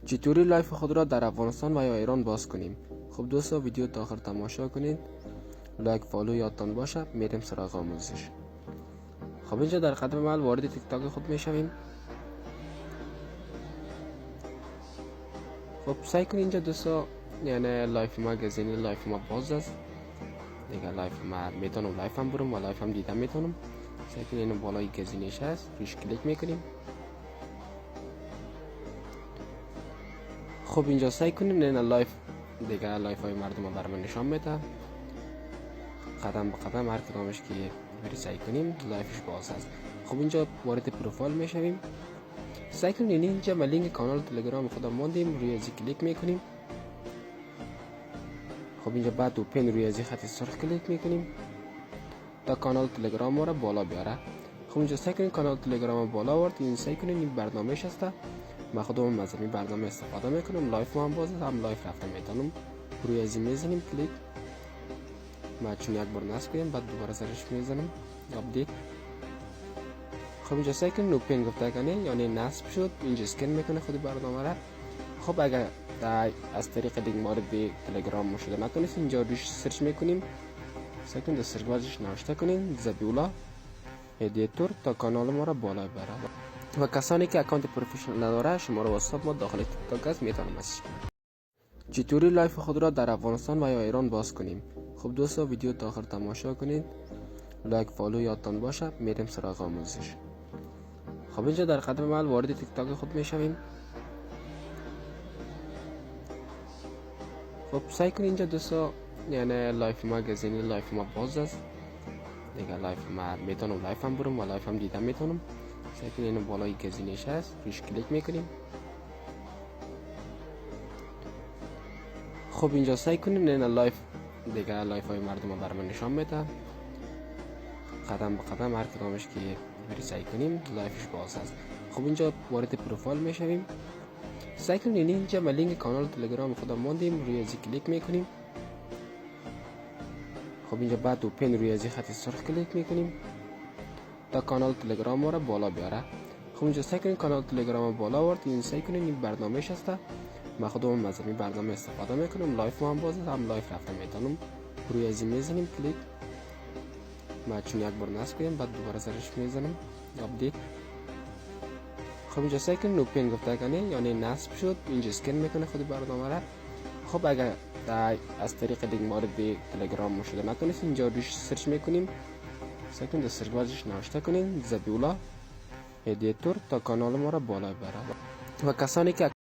چطوری لایف خود را در افغانستان و یا ایران باز کنیم؟ خب دوستا ویدیو تا آخر تماشا کنید، لایک فالو یادتان باشه. میریم سراغ آموزش. خب اینجا در قدم اول وارد تیک تاک خود میشویم. خب سعی کنید اینجا دوستا، یعنی لایف مگزینی لایف ما باز است دیگه. لایف ما میتونم لایف هم برم و لایف هم دیدم میتونم. سعی کنید اینو بالای گزینش هست روش کلیک میکنیم. خب اینجا سعی کنیم نه لایف دیگه، لایف های مردم رو برام نشان میده. قدم به قدم هر کدامش که بری سعی کنیم لایفش باز هست. خب اینجا وارد پروفایل میشویم. سعی کنیم اینجا ما لینک کانال تلگرام خودم ماندیم، روی ازی کلیک میکنیم. خب اینجا بعد اوپن روی ازی خط سرخ کلیک میکنیم تا کانال تلگرام ما رو بالا بیاره. خب اینجا سعی کنیم کانال تلگرام بالا آورد. این سعی کنیم این برنامه‌اش هست. ما خودم از این برنامه استفاده میکنم. لایف ما هم باز هم لایف رفته میتونم. روی ازی میزنیم کلیک. ما چون یک بار نصب کنیم بعد دوباره سرش میزنم آپدیت. خب اینجا سعی کنیم اوپن گفته کنه یعنی نصب شد. اینجا اسکن میکنه خود برنامه را. خب اگر از طریق لینک وارد تلگرام شده نتونید، اینجا روش سرچ میکنیم. سعی کنید در سرچ بارش نوشته کنین زبیولا ادیتور تا کانال ما را بالا ببره. و کسانی که اکانت پروفشنال نداره شماره واتساپ ما داخل تیک تاک است، میتونم مسیج کنم. چطوری لایف خود را در افغانستان و یا ایران باز کنیم؟ خب دوستا ویدیو تا آخر تماشا کنید، لایک فالو یادتان باشه. میریم سراغ آموزش. خب اینجا در قدم اول وارد تیک تاک خود میشویم. خب سعی کنید اینجا دوستا، یعنی لایف مگزینی لایف ما باز است دیگه. لایف ما میتونم لایف هم برم و لایف هم دیدم میتونم. سعی کنید اینو بالای گزینش هست روش کلیک میکنیم. خب اینجا سعی کنیم نه لایف دیگه، لایف های مردم رو برام نشان میده. قدم به قدم هر کدامش که بری سعی کنیم لایفش باز هست. خب اینجا وارد پروفایل میشویم. سعی کنیم اینجا ما لینک کانال تلگرام خودم ماندیم، روی ازی کلیک میکنیم. خب اینجا بعد اوپن روی ازی خط سرخ کلیک میکنیم تا کانال تلگرام ما رو بالا بیاره. خب اینجا سعی کنید کانال تلگرام بالا آورد. این سعی کنید این برنامه‌اش هست. ما خودم از این برنامه استفاده میکنم. لایف ما هم باز هم لایف رفته میتونم. روی ازی میزنیم کلیک. ما چون یک بار نصب کنیم بعد دوباره سرش میزنم آپدیت. خب اینجا سعی کنید اوپن گفته کنه یعنی نصب شد. اینجا اسکن میکنه خود برنامه را. خب اگر از طریق لینک وارد تلگرام شده نتونید، اینجا روش سرچ میکنیم. سعی کنید در سرچ بارش نوشته کنین زبیولا ادیتور تا کانال ما را بالا ببره. و کسانی که